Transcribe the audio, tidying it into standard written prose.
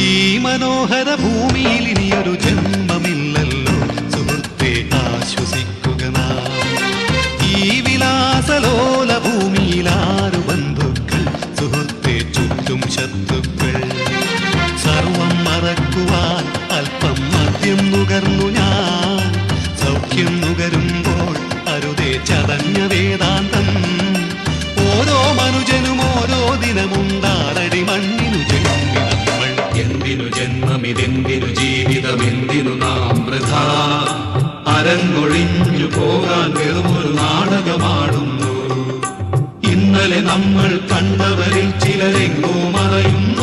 ഈ മനോഹര ഭൂമിയിൽ ഇനിയൊരു ജന്മമില്ലല്ലോ സുഹൃത്തെ, ആശ്വസിക്കുക നാം. ഈ വിലാസലോല ഭൂമിയിൽ ആരു ബന്ധുക്കൾ സുഹൃത്തെ, ചുറ്റും ശത്രുക്കൾ. സർവം മറക്കുവാൻ അല്പം മദ്യം നുകർന്നു ഞാൻ. സൗഖ്യം നുകരുമ്പോൾ അരുതേ ചതഞ്ഞ വേദാന്തം. ഓരോ മനുജനും ഓരോ ദിനമുണ്ടാറടി മണ്ണിനു ജന്മി നമ്മൾ. എന്തിനു ജന്മമിതെന്തിനു ജീവിതമെന്തിനു നാം വൃഥാ. അരങ്ങൊഴിഞ്ഞു പോകാൻ വെറുമൊരു നാടകമാടുന്നു. ഇന്നലെ നമ്മൾ കണ്ടവരിൽ ചിലരെങ്ങോ മറയുന്നു.